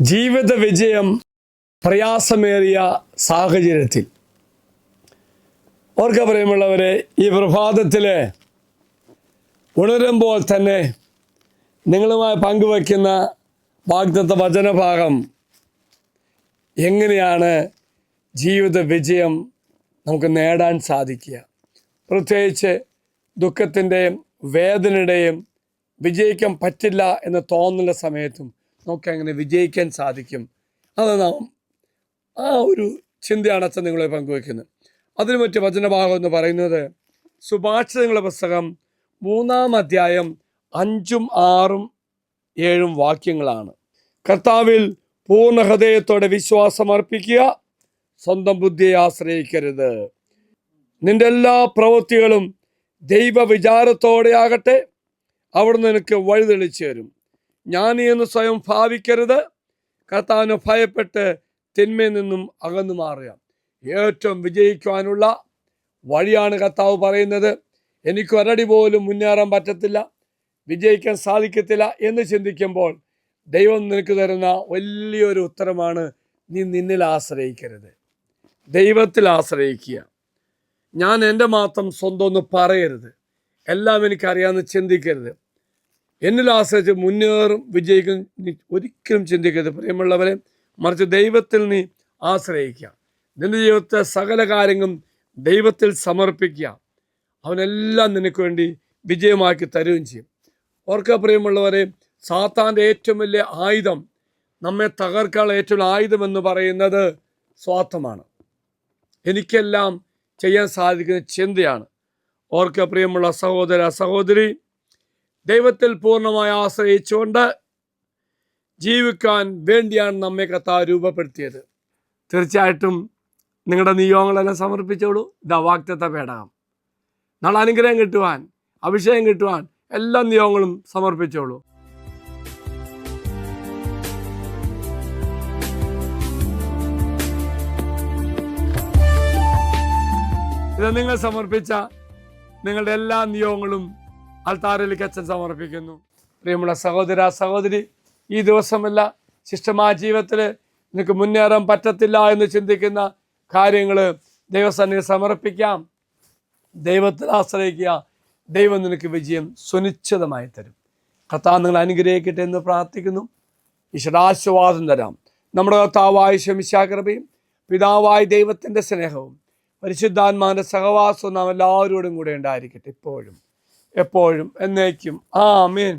ജീവിത വിജയം പ്രയാസമേറിയ സാഹചര്യത്തിൽ ഓർക്ക പ്രിയമുള്ളവരെ, ഈ പ്രഭാതത്തിൽ ഉണരുമ്പോൾ തന്നെ നിങ്ങളുമായി പങ്കുവയ്ക്കുന്ന വാഗ്ദത്ത വചനഭാഗം എങ്ങനെയാണ് ജീവിത വിജയം നമുക്ക് നേടാൻ സാധിക്കുക, പ്രത്യേകിച്ച് ദുഃഖത്തിൻ്റെയും വേദനയുടെയും വിജയിക്കാൻ പറ്റില്ല എന്ന് തോന്നുന്ന സമയത്തും നമുക്ക് എങ്ങനെ വിജയിക്കാൻ സാധിക്കും, അത് നാം ആ ഒരു ചിന്തയാണ് അച്ഛൻ നിങ്ങളെ പങ്കുവയ്ക്കുന്നത്. അതിനു പറ്റിയ വചനഭാഗം എന്ന് പറയുന്നത് സുഭാഷിതങ്ങളുടെ പുസ്തകം 3-ാം അധ്യായം 5, 6, 7 വാക്യങ്ങളാണ്. കർത്താവിൽ പൂർണ്ണ ഹൃദയത്തോടെ വിശ്വാസം അർപ്പിക്കുക, സ്വന്തം ബുദ്ധിയെ ആശ്രയിക്കരുത്. നിന്റെ എല്ലാ പ്രവൃത്തികളും ദൈവവിചാരത്തോടെ ആകട്ടെ, അവിടുന്ന് നിനക്ക് വഴി തെളിച്ചു തരും. ജ്ഞാനി എന്ന് സ്വയം ഭാവിക്കരുത്, കർത്താവിനെ ഭയപ്പെട്ട് തിന്മയിൽ നിന്നും അകന്നു മാറുക. ഏറ്റവും വിജയിക്കുവാനുള്ള വഴിയാണ് കർത്താവ് പറയുന്നത്. എനിക്ക് ഒരടി പോലും മുന്നേറാൻ പറ്റത്തില്ല, വിജയിക്കാൻ സാധിക്കത്തില്ല എന്ന് ചിന്തിക്കുമ്പോൾ ദൈവം നിനക്ക് തരുന്ന വലിയൊരു ഉത്തരമാണ്, നീ നിന്നിൽ ആശ്രയിക്കരുത്, ദൈവത്തിൽ ആശ്രയിക്കുക. ഞാൻ എൻ്റെ മാത്രം സ്വന്തം ഒന്ന് പറയരുത്, എല്ലാം എനിക്കറിയാമെന്ന് ചിന്തിക്കരുത്. എന്നിൽ ആശ്രയിച്ച് മുന്നേറും വിജയിക്കും ഒരിക്കലും ചിന്തിക്കരുത് പ്രിയമുള്ളവരെ. മറിച്ച് ദൈവത്തിൽ നീ ആശ്രയിക്കുക. നിന്റെ ജീവിതത്തെ സകല കാര്യങ്ങളും ദൈവത്തിൽ സമർപ്പിക്കുക. അവനെല്ലാം നിനക്ക് വേണ്ടി വിജയമാക്കി തരുകയും ചെയ്യും. ഓർക്കുക പ്രിയമുള്ളവരെ, സാത്താൻ്റെ ഏറ്റവും വലിയ ആയുധം, നമ്മെ തകർക്കാനുള്ള ഏറ്റവും ആയുധം എന്ന് പറയുന്നത് സ്വാർത്ഥമാണ്. എനിക്കെല്ലാം ചെയ്യാൻ സാധിക്കുന്ന ചിന്തയാണ്. ഓർക്കുക പ്രിയമുള്ള സഹോദര സഹോദരി, ദൈവത്തിൽ പൂർണ്ണമായി ആശ്രയിച്ചുകൊണ്ട് ജീവിക്കാൻ വേണ്ടിയാണ് നമ്മെ കർത്താവ് രൂപപ്പെടുത്തിയത്. തീർച്ചയായിട്ടും നിങ്ങളുടെ നിയോഗങ്ങളെല്ലാം സമർപ്പിച്ചോളൂ. ഇതാ വാഗ്ദത്ത പേടകം. നാളെ അനുഗ്രഹം കിട്ടുവാൻ, അഭിഷേകം കിട്ടുവാൻ എല്ലാ നിയോഗങ്ങളും സമർപ്പിച്ചോളൂ. ഇത് നിങ്ങൾ സമർപ്പിച്ച നിങ്ങളുടെ എല്ലാ നിയോഗങ്ങളും അൽത്താരയിലേക്ക് അച്ഛൻ സമർപ്പിക്കുന്നു. പ്രിയമുള്ള സഹോദര സഹോദരി, ഈ ദിവസമല്ല ശിഷ്ടമായ ജീവിതത്തിൽ നിനക്ക് മുന്നേറാൻ പറ്റത്തില്ല എന്ന് ചിന്തിക്കുന്ന കാര്യങ്ങൾ ദൈവസന്നിധിയിൽ സമർപ്പിക്കാം. ദൈവത്തിൽ ആശ്രയിക്കുക. ദൈവം നിനക്ക് വിജയം സുനിശ്ചിതമായി തരും. കർത്താവ് നിങ്ങൾ അനുഗ്രഹിക്കട്ടെ എന്ന് പ്രാർത്ഥിക്കുന്നു. ഈശ്വരാശീർവാദം തരാം. നമ്മുടെ കർത്താവായ ശമിശിഹാ കൃപയും പിതാവായ ദൈവത്തിൻ്റെ സ്നേഹവും പരിശുദ്ധാത്മാവിൻ്റെ സഹവാസവും നാം എല്ലാവരോടും കൂടെ ഉണ്ടായിരിക്കട്ടെ, ഇപ്പോഴും എപ്പോഴും എന്നേക്കും. ആമേൻ.